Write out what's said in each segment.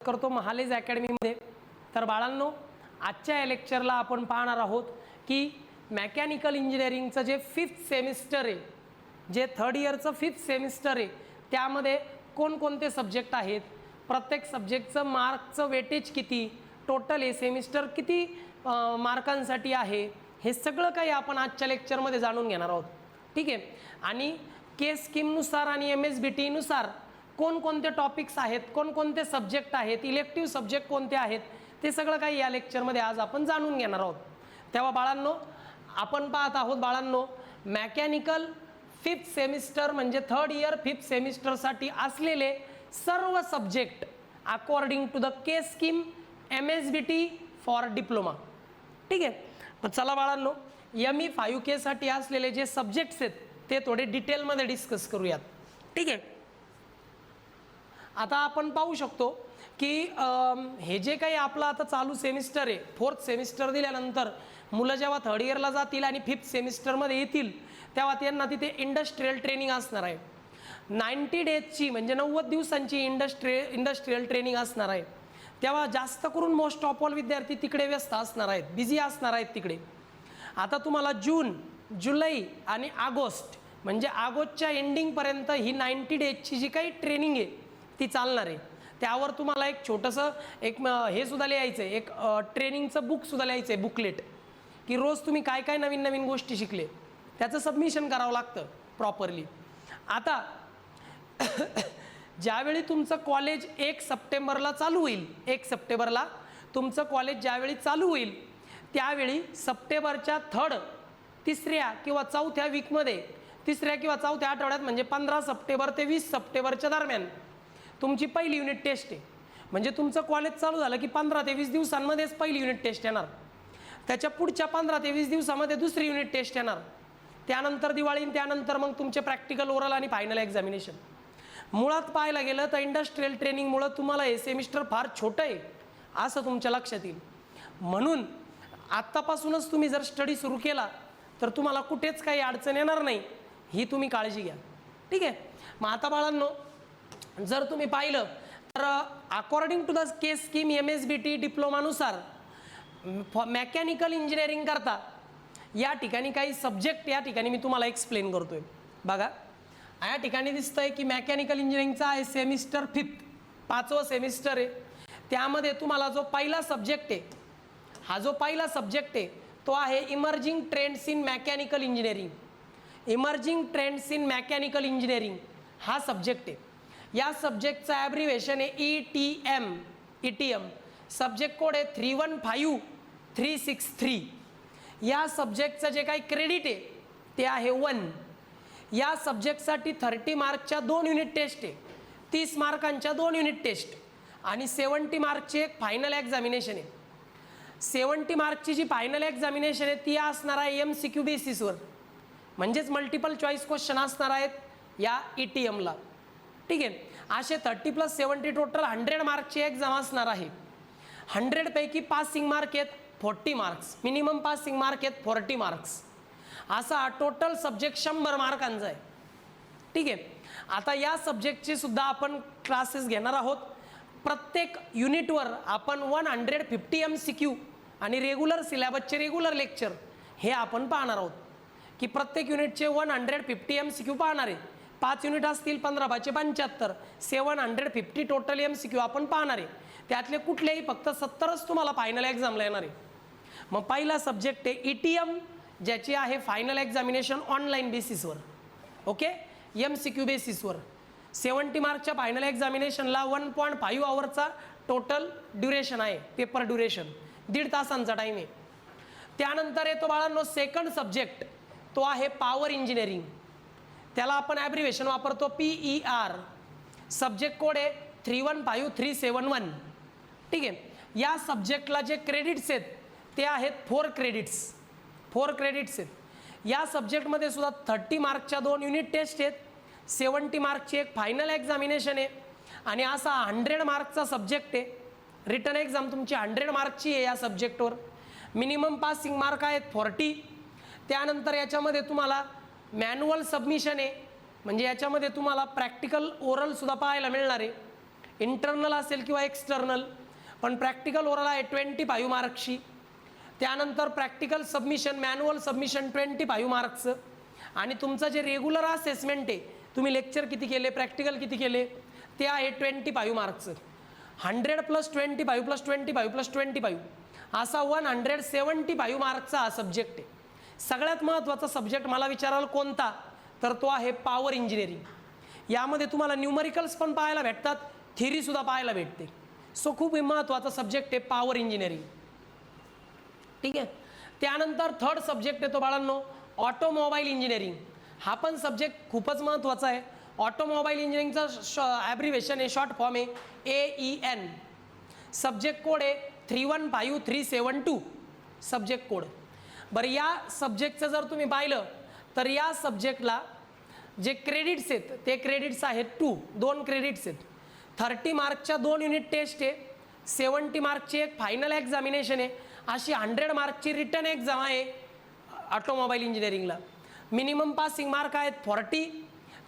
करतो महालेज अकॅडमीमध्ये। तर बाळांनो, आजच्या या लेक्चरला आपण पाहणार आहोत की मेकॅनिकल इंजिनिअरिंगचं जे 5th सेमिस्टर आहे, जे 3rd इयरचं 5th सेमिस्टर आहे, त्यामध्ये कोणकोणते सब्जेक्ट आहेत, प्रत्येक सब्जेक्टचं मार्कचं वेटेज किती, टोटल हे सेमिस्टर किती मार्कांसाठी आहे, हे सगळं काही आपण आजच्या लेक्चरमध्ये जाणून घेणार आहोत। ठीक आहे। आणि के स्कीमनुसार आणि MSBT नुसार कोणकोणते टॉपिक्स आहेत, कोणकोणते सब्जेक्ट आहेत, इलेक्टिव्ह सब्जेक्ट कोणते आहेत, ते सगळं काही या लेक्चरमध्ये आज आपण जाणून घेणार आहोत। तेव्हा बाळांनो, आपण पाहत आहोत बाळांनो, मेकॅनिकल 5th सेमिस्टर म्हणजे 3rd इयर 5th सेमिस्टरसाठी असलेले सर्व subject according to the K scheme MSBT for diploma. ठीक आहे। तर चला बाळांनो, ME5K साठी असलेले जे सब्जेक्ट्स आहेत ते थोडे डिटेलमध्ये डिस्कस करूयात। ठीक आहे। आता आपण पाहू शकतो की हे जे काही आपलं आता चालू सेमिस्टर आहे, 4th सेमिस्टर दिल्यानंतर मुलं जेव्हा 3rd इयरला जातील आणि 5th सेमिस्टरमध्ये येतील तेव्हा त्यांना तिथे इंडस्ट्रियल ट्रेनिंग असणार आहे। 90 डेजची म्हणजे 90 दिवसांची इंडस्ट्रियल ट्रेनिंग असणार आहे। तेव्हा जास्त करून मोस्ट ऑफ ऑल विद्यार्थी तिकडे व्यस्त असणार आहेत, बिझी असणार आहेत तिकडे। आता तुम्हाला जून, जुलै आणि ऑगस्ट म्हणजे ऑगस्टच्या एंडिंगपर्यंत ही 90 डेजची जी काही ट्रेनिंग आहे ती चालणार आहे। त्यावर तुम्हाला एक छोटंसं हे सुद्धा लिहायचं आहे, एक ट्रेनिंगचं बुक सुद्धा लिहायचं आहे, बुकलेट, की रोज तुम्ही काय काय नवीन नवीन गोष्टी शिकले त्याचं सबमिशन करावं लागतं प्रॉपरली। आता ज्यावेळी तुमचं कॉलेज 1 सप्टेंबरला चालू होईल, 1 सप्टेंबरला तुमचं कॉलेज ज्यावेळी चालू होईल त्यावेळी सप्टेंबरच्या 3rd, 3ऱ्या किंवा 4थ्या वीकमध्ये, 3ऱ्या किंवा 4थ्या आठवड्यात म्हणजे 15 सप्टेंबर ते 20 सप्टेंबरच्या दरम्यान तुमची पहिली युनिट टेस्ट आहे। म्हणजे तुमचं कॉलेज चालू झालं की 15 ते 20 दिवसांमध्येच पहिली युनिट टेस्ट येणार, त्याच्या पुढच्या 15 ते 20 दिवसामध्ये दुसरी युनिट टेस्ट येणार, त्यानंतर दिवाळी, त्यानंतर मग तुमचे प्रॅक्टिकल, ओरल आणि फायनल एक्झामिनेशन। मुळात पाहायला गेलं तर इंडस्ट्रियल ट्रेनिंगमुळं तुम्हाला हे सेमिस्टर फार छोटं आहे असं तुमच्या लक्षात येईल। म्हणून आत्तापासूनच तुम्ही जर स्टडी सुरू केला तर तुम्हाला कुठेच काही अडचण येणार नाही, ही तुम्ही काळजी घ्या। ठीक आहे। मग आता बाळांनो, जर तुम्ही पाहिलं तर according to the K scheme MSBT डिप्लोमानुसार मेकॅनिकल इंजिनिअरिंग करता या ठिकाणी काही सब्जेक्ट या ठिकाणी मी तुम्हाला एक्सप्लेन करतोय। बघा, या ठिकाणी दिसतंय की मेकॅनिकल इंजिनिअरिंगचा आहे सेमिस्टर 5th, 5वं सेमिस्टर आहे। त्यामध्ये तुम्हाला जो पहिला सब्जेक्ट आहे, हा जो पहिला सब्जेक्ट आहे तो आहे emerging trends in mechanical engineering. Emerging trends in mechanical engineering हा सब्जेक्ट आहे। या सब्जेक्टचं ॲब्रिव्हेशन आहे ETM। सब्जेक्ट कोड आहे 315363। या सब्जेक्टचं जे काही क्रेडिट आहे ते आहे 1। या सब्जेक्टसाठी 30 मार्कच्या 2 युनिट टेस्ट आहे, 30 मार्कांच्या 2 युनिट टेस्ट आणि 70 मार्कची एक फायनल एक्झामिनेशन आहे। 70 मार्कची जी फायनल एक्झामिनेशन आहे ती असणार आहे MCQ बेसिसवर, म्हणजेच मल्टिपल चॉईस क्वेश्चन असणार आहेत या ETMला। ठीक आहे। असे 30 + 70 टोटल 100 मार्कची एक्झाम असणार आहे। 100 पैकी पासिंग मार्क आहेत 40 मार्क्स, मिनिमम पासिंग मार्क आहेत 40 मार्क्स, असा टोटल सब्जेक्ट 100 मार्कांचा आहे। ठीक आहे। आता या सब्जेक्टचे सुद्धा आपण क्लासेस घेणार आहोत। प्रत्येक युनिटवर आपण 150 MCQ आणि रेग्युलर सिलेबसचे रेग्युलर लेक्चर हे आपण पाहणार आहोत, की प्रत्येक युनिटचे 150 MCQ पाहणार आहे। 5 युनिट असतील, 15 × 5 = 75, 750 टोटल MCQ आपण पाहणार आहे। त्यातले कुठलेही फक्त 70च तुम्हाला फायनल एक्झामला येणार आहे। मग पहिला सब्जेक्ट आहे ETM, ज्याची आहे फायनल एक्झामिनेशन ऑनलाईन बेसिसवर, ओके, MCQ बेसिसवर। 70 मार्कच्या फायनल एक्झामिनेशनला 1.5 आवरचा टोटल ड्युरेशन आहे, पेपर ड्युरेशन 1.5 तासांचा टाईम आहे। त्यानंतर येतो बाळांनो सेकंड सब्जेक्ट, तो आहे पॉवर इंजिनिअरिंग। त्याला आपण ॲब्रिव्हेशन वापरतो PER। सब्जेक्ट कोड आहे 315371। ठीक आहे। या सब्जेक्टला जे क्रेडिट्स आहेत ते आहेत 4 क्रेडिट्स आहेत। या सब्जेक्टमध्ये सुद्धा 30 मार्कच्या 2 युनिट टेस्ट आहेत, 70 मार्कची एक फायनल एक्झामिनेशन आहे आणि असा 100 मार्कचा सब्जेक्ट आहे। रिटर्न एक्झाम तुमची 100 मार्कची आहे या सब्जेक्टवर। मिनिमम पासिंग मार्क आहेत 40। त्यानंतर याच्यामध्ये तुम्हाला मॅन्युअल सबमिशन आहे, म्हणजे याच्यामध्ये तुम्हाला प्रॅक्टिकल, ओरल सुद्धा पाहायला मिळणार आहे। इंटरनल असेल किंवा एक्सटर्नल, पण प्रॅक्टिकल ओरल आहे 25 मार्क्सची. त्यानंतर प्रॅक्टिकल सबमिशन, मॅन्युअल सबमिशन 25 मार्क्सचं. आणि तुमचं जे रेग्युलर असेसमेंट आहे, तुम्ही लेक्चर किती केले, प्रॅक्टिकल किती केले, ते आहे 25 मार्क्सचं. 100 + 25 + 25 + 25 असा 175 मार्क्सचा हा सब्जेक्ट आहे. सगळ्यात महत्त्वाचा सब्जेक्ट मला विचाराल कोणता, तर तो आहे पॉवर इंजिनिअरिंग. यामध्ये तुम्हाला न्यूमरिकल्स पण पाहायला भेटतात, थिअरीसुद्धा पाहायला भेटते. सो खूप महत्त्वाचा सब्जेक्ट आहे पॉवर इंजिनिअरिंग. ठीक आहे. त्यानंतर थर्ड सब्जेक्ट येतो बाळांनो ऑटोमोबाईल इंजिनिअरिंग. हा पण सब्जेक्ट खूपच महत्त्वाचा आहे. ऑटोमोबाईल इंजिनिअरिंगचा ॲब्रिव्हेशन आहे, शॉर्ट फॉर्म आहे AEN. सब्जेक्ट कोड आहे 315372 सब्जेक्ट कोड. बरं, या सब्जेक्टचं जर तुम्ही पाहिलं तर या सब्जेक्टला जे क्रेडिट्स आहेत ते क्रेडिट्स आहेत 2 क्रेडिट्स आहेत. 30 मार्कच्या 2 युनिट टेस्ट आहे, 70 मार्कची एक फायनल एक्झामिनेशन आहे, अशी 100 मार्कची रिटर्न एक्झाम आहे ऑटोमोबाईल इंजिनिअरिंगला. मिनिमम पासिंग मार्क आहेत 40.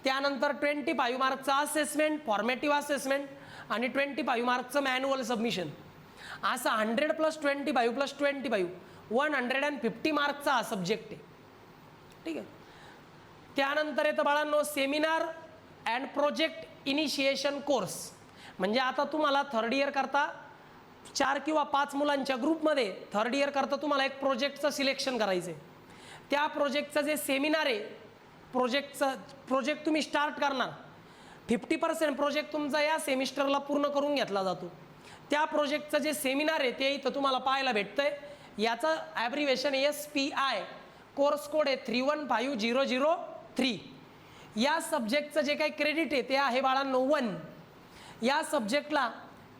त्यानंतर 25 मार्कचा असेसमेंट, फॉर्मेटिव्ह असेसमेंट आणि 25 मार्कचं मॅन्युअल सबमिशन. असं 100 + 25 + 25 150 मार्कचा हा सब्जेक्ट आहे. ठीक आहे. त्यानंतर येतं बाळांनो seminar and project initiation course. म्हणजे आता तुम्हाला थर्ड इयर करता 4 किंवा 5 मुलांच्या ग्रुपमध्ये थर्ड इयर करता तुम्हाला एक प्रोजेक्टचं सिलेक्शन करायचं आहे. त्या प्रोजेक्टचं जे सेमिनार आहे, प्रोजेक्ट तुम्ही स्टार्ट करणार, 50% प्रोजेक्ट तुमचा या सेमिस्टरला पूर्ण करून घेतला जातो. त्या प्रोजेक्टचं जे सेमिनार आहे ते इथं तुम्हाला पाहायला भेटतंय. याचं ॲब्रिव्हेशन SPI, कोर्स कोड आहे 315003. या सब्जेक्टचं जे काही क्रेडिट आहे ते आहे बाळांनो 1. या सब्जेक्टला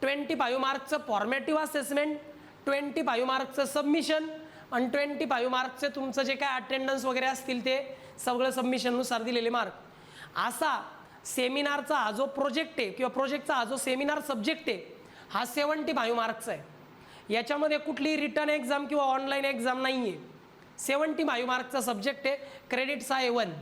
25 मार्कचं फॉर्मेटिव्ह असेसमेंट, 25 मार्कचं सबमिशन आणि 25 मार्कचे तुमचं जे काय अटेंडन्स वगैरे असतील ते सगळं सबमिशननुसार दिलेले मार्क. असा सेमिनारचा हा जो प्रोजेक्ट आहे किंवा प्रोजेक्टचा हा जो सेमिनार सब्जेक्ट आहे हा 75 मार्कचा आहे. याच्यामध्ये कुठलीही रिटर्न एक्झाम किंवा ऑनलाईन एक्झाम नाही आहे. 75 मार्कचा सब्जेक्ट आहे, क्रेडिट्स आहे 1.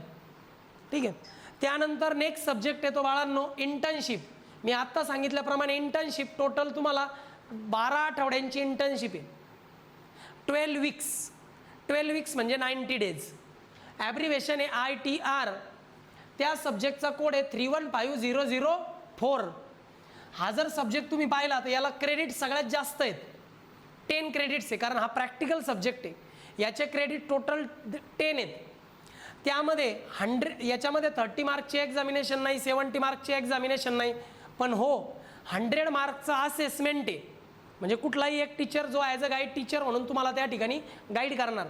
ठीक आहे. त्यानंतर नेक्स्ट सब्जेक्ट येतो बाळांनो इंटर्नशिप. मी आत्ता सांगितल्याप्रमाणे इंटर्नशिप टोटल तुम्हाला 12 आठवड्यांची इंटर्नशिप आहे. 12 वीक्स म्हणजे 90 डेज. ॲब्रिव्हेशन आहे ITR. त्या सब्जेक्टचा कोड आहे 315004. हा जर सब्जेक्ट तुम्ही पाहिला तर याला क्रेडिट सगळ्यात जास्त आहेत, 10 क्रेडिट्स आहे, कारण हा प्रॅक्टिकल सब्जेक्ट आहे. याचे क्रेडिट टोटल 10 आहेत. त्यामध्ये याच्यामध्ये 30 मार्कची एक्झामिनेशन नाही, 70 मार्कची एक्झामिनेशन नाही, पण हो 100 मार्कचा असेसमेंट आहे. म्हणजे कुठलाही एक टीचर जो ॲज अ गाईड टीचर म्हणून तुम्हाला त्या ठिकाणी गाईड करणार,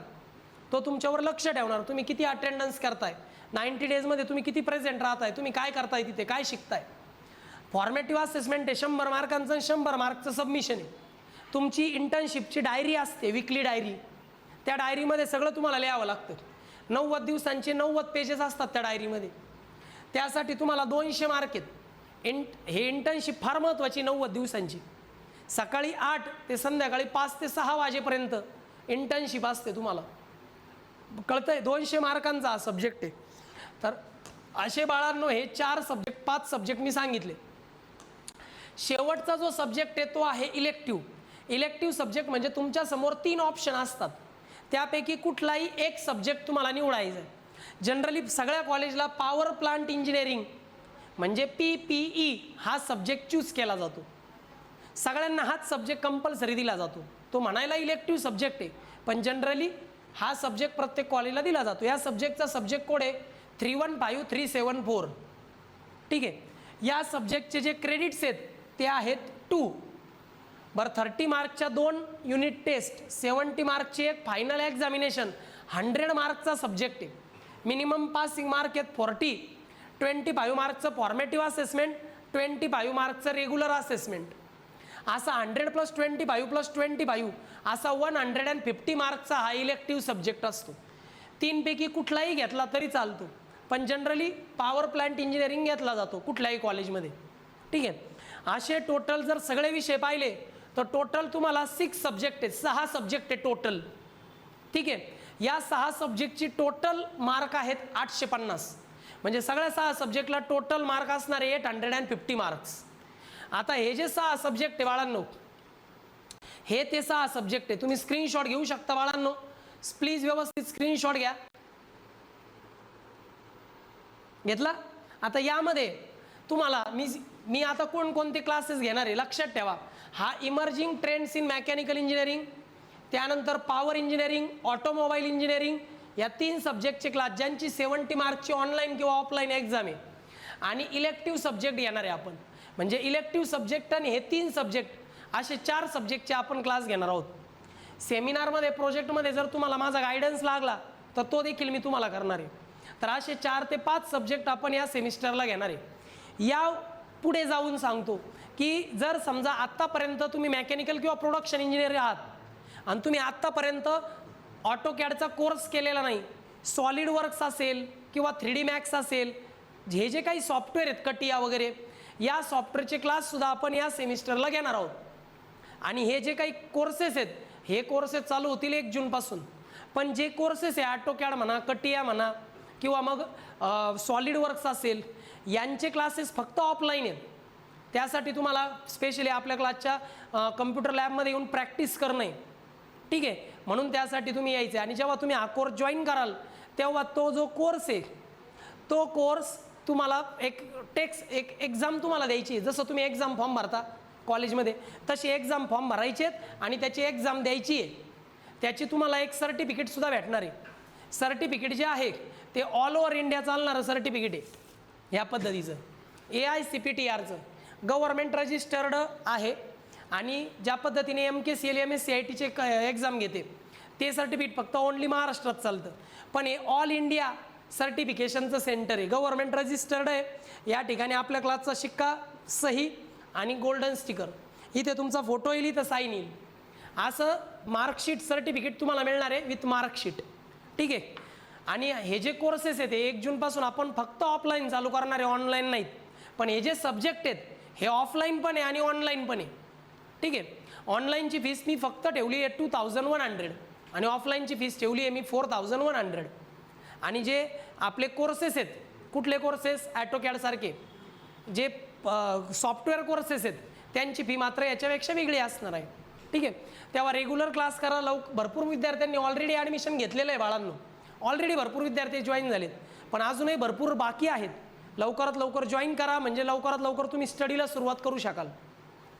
तो तुमच्यावर लक्ष ठेवणार. तुम्ही किती अटेंडन्स करताय, 90 डेजमध्ये तुम्ही किती प्रेझेंट राहताय, तुम्ही काय करताय, तिथे काय शिकताय. फॉर्मेटिव्ह असेसमेंट आहे 100 मार्कांचं, 100 मार्कचं सबमिशन आहे. तुमची इंटर्नशिपची डायरी असते, वीकली डायरी. त्या डायरीमध्ये सगळं तुम्हाला लिहावं लागतं. 90 दिवसांचे 90 पेजेस असतात त्या डायरीमध्ये. त्यासाठी तुम्हाला 200 मार्क आहेत. हे इंटर्नशिप फार महत्त्वाची 90 दिवसांची. सकाळी 8 ते संध्याकाळी 5 ते 6 वाजेपर्यंत इंटर्नशिप असते. तुम्हाला कळतंय, 200 मार्कांचा हा सब्जेक्ट आहे. तर असे बाळांनो हे 5 सब्जेक्ट मी सांगितले. शेवटचा जो सब्जेक्ट आहे तो आहे इलेक्टिव्ह. इलेक्टिव्ह सब्जेक्ट म्हणजे तुमच्यासमोर 3 ऑप्शन असतात, त्यापैकी कुठलाही एक सब्जेक्ट तुम्हाला निवडायचा आहे. जनरली सगळ्या कॉलेजला पॉवर प्लांट इंजिनिअरिंग म्हणजे PPE हा सब्जेक्ट चूज केला जातो. सगळ्यांना हाच सब्जेक्ट कंपल्सरी दिला जातो. तो म्हणायला इलेक्टिव्ह सब्जेक्ट आहे, पण जनरली हा सब्जेक्ट प्रत्येक कॉलेजला दिला जातो. या सब्जेक्टचा सब्जेक्ट कोड आहे 315374. ठीक आहे. या सब्जेक्टचे जे क्रेडिट्स आहेत ते आहेत 2. बरं, 30 मार्कच्या 2 युनिट टेस्ट, 70 मार्कची एक फायनल एक्झामिनेशन, 100 मार्कचा सब्जेक्ट आहे. मिनिमम पासिंग मार्क आहेत 40. 25 मार्कचं फॉर्मेटिव्ह असेसमेंट, 25 मार्कचं रेग्युलर असेसमेंट. असा 100 + 25 + 25 असा 150 मार्कचा हा इलेक्टिव्ह सब्जेक्ट असतो. 3 पैकी कुठलाही घेतला तरी चालतो, पण जनरली पॉवर प्लांट इंजिनिअरिंग घेतला जातो कुठल्याही कॉलेजमध्ये. ठीक आहे. असे टोटल जर सगळे विषय पाहिले तर टोटल तुम्हाला 6 सब्जेक्ट आहेत, 6 सब्जेक्ट आहे टोटल. ठीक आहे. या 6 सब्जेक्टची टोटल मार्क आहेत 850. म्हणजे सगळ्या 6 सब्जेक्टला टोटल मार्क असणारे 850 मार्क्स. आता हे जे 6 सब्जेक्ट आहे बाळांनो, हे ते 6 सब्जेक्ट आहे. तुम्ही स्क्रीनशॉट घेऊ शकता बाळांनो, प्लीज व्यवस्थित स्क्रीनशॉट घ्या. घेतला. आता यामध्ये तुम्हाला मी आता कोणकोणते क्लासेस घेणार आहे लक्षात ठेवा. हा emerging trends in mechanical engineering, त्यानंतर पॉवर इंजिनिअरिंग, ऑटोमोबाईल इंजिनिअरिंग, या 3 सब्जेक्टचे क्लास ज्यांची 70 मार्कची ऑनलाईन किंवा ऑफलाईन एक्झाम आहे. आणि इलेक्टिव्ह सब्जेक्ट घेणार आहे आपण, म्हणजे इलेक्टिव्ह सब्जेक्ट आणि हे 3 सब्जेक्ट असे 4 सब्जेक्टचे आपण क्लास घेणार आहोत. सेमिनारमध्ये प्रोजेक्टमध्ये जर तुम्हाला माझा गायडन्स लागला तर तो देखील मी तुम्हाला करणार आहे. तर असे 4 ते 5 सब्जेक्ट आपण या सेमिस्टरला घेणार आहे. या पुढे जाऊन सांगतो की जर समजा आत्तापर्यंत तुम्ही मेकॅनिकल किंवा प्रोडक्शन इंजिनियर आहात आणि तुम्ही आत्तापर्यंत ऑटोकॅडचा कोर्स केलेला नाही, सॉलिड वर्क्स असेल किंवा 3D मॅक्स असेल, हे जे काही सॉफ्टवेअर आहेत कटिया वगैरे, या सॉफ्टवेअरचे क्लाससुद्धा आपण या सेमिस्टरला घेणार आहोत. आणि हे जे काही कोर्सेस आहेत हे कोर्सेस चालू होतील 1 जूनपासून. पण जे कोर्सेस आहे ऑटोकॅड म्हणा, कटिया म्हणा किंवा मग सॉलिड वर्क्स असेल, यांचे क्लासेस फक्त ऑफलाईन आहेत. त्यासाठी तुम्हाला स्पेशली आपल्या क्लासच्या कम्प्युटर लॅबमध्ये येऊन प्रॅक्टिस करणं आहे. ठीक आहे, म्हणून त्यासाठी तुम्ही यायचे. आणि जेव्हा तुम्ही हा कोर्स जॉईन कराल तेव्हा तो जो कोर्स आहे तो कोर्स तुम्हाला एक एक्झाम तुम्हाला द्यायची आहे. जसं तुम्ही एक्झाम फॉर्म भरता कॉलेजमध्ये तशी एक्झाम फॉर्म भरायचे आहेत आणि त्याची एक्झाम द्यायची आहे. त्याची तुम्हाला एक सर्टिफिकेटसुद्धा भेटणार आहे. सर्टिफिकेट जे आहे ते ऑल ओव्हर इंडिया चालणारं सर्टिफिकेट आहे. ह्या पद्धतीचं AICPTRचं गव्हर्नमेंट रजिस्टर्ड आहे. आणि ज्या पद्धतीने MKCL MSCITचे एक्झाम घेते ते सर्टिफिकेट फक्त ओनली महाराष्ट्रात चालतं. पण हे ऑल इंडिया सर्टिफिकेशनचं सेंटर आहे, गव्हर्नमेंट रजिस्टर्ड आहे. या ठिकाणी आपल्या क्लासचा शिक्का, सही आणि गोल्डन स्टिकर, इथे तुमचा फोटो येईल, इथं साईन येईल, असं मार्कशीट सर्टिफिकेट तुम्हाला मिळणार आहे विथ मार्कशीट. ठीक आहे. आणि हे जे कोर्सेस आहेत ते 1 जूनपासून आपण फक्त ऑफलाईन चालू करणार आहे, ऑनलाईन नाहीत. पण हे जे सब्जेक्ट आहेत हे ऑफलाईन पण आहे आणि ऑनलाईन पण आहे. ठीक आहे. ऑनलाईनची फीस मी फक्त ठेवली आहे 2100 आणि ऑफलाईनची फीस ठेवली आहे मी 4100. आणि जे आपले कोर्सेस आहेत, कुठले कोर्सेस, ऑटोकॅडसारखे जे सॉफ्टवेअर कोर्सेस आहेत त्यांची फी मात्र याच्यापेक्षा वेगळी असणार आहे. ठीक आहे. तेव्हा रेग्युलर क्लास करा. भरपूर विद्यार्थ्यांनी ऑलरेडी ॲडमिशन घेतलेलं आहे बाळांनो, ऑलरेडी भरपूर विद्यार्थी जॉईन झालेत, पण अजूनही भरपूर बाकी आहेत. लवकरात लवकर जॉईन करा, म्हणजे लवकरात लवकर तुम्ही स्टडीला सुरुवात करू शकाल.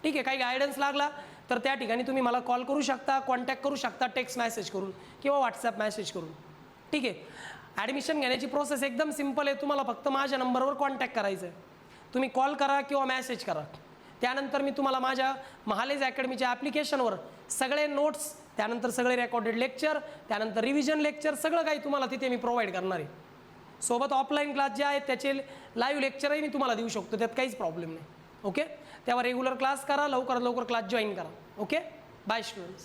ठीक आहे. काही गायडन्स लागला तर त्या ठिकाणी तुम्ही मला कॉल करू शकता, कॉन्टॅक्ट करू शकता, टेक्स्ट मेसेज करून किंवा व्हॉट्सॲप मेसेज करून. ठीक आहे. ॲडमिशन घेण्याची प्रोसेस एकदम सिम्पल आहे. तुम्हाला फक्त माझ्या नंबरवर कॉन्टॅक्ट करायचं आहे. तुम्ही कॉल करा किंवा मेसेज करा. त्यानंतर मी तुम्हाला माझ्या महालेज अकॅडमीच्या ॲप्लिकेशनवर सगळे नोट्स, त्यानंतर सगळे रेकॉर्डेड लेक्चर, त्यानंतर रिव्हिजन लेक्चर, सगळं काही तुम्हाला तिथे मी प्रोव्हाइड करणार आहे. सोबत ऑफलाईन क्लास जे आहेत त्याचे लाईव्ह लेक्चरही मी तुम्हाला देऊ शकतो, त्यात काहीच प्रॉब्लेम नाही. ओके. तेव्हा रेग्युलर क्लास करा, लवकरात लवकर क्लास जॉईन करा. ओके. Bye students.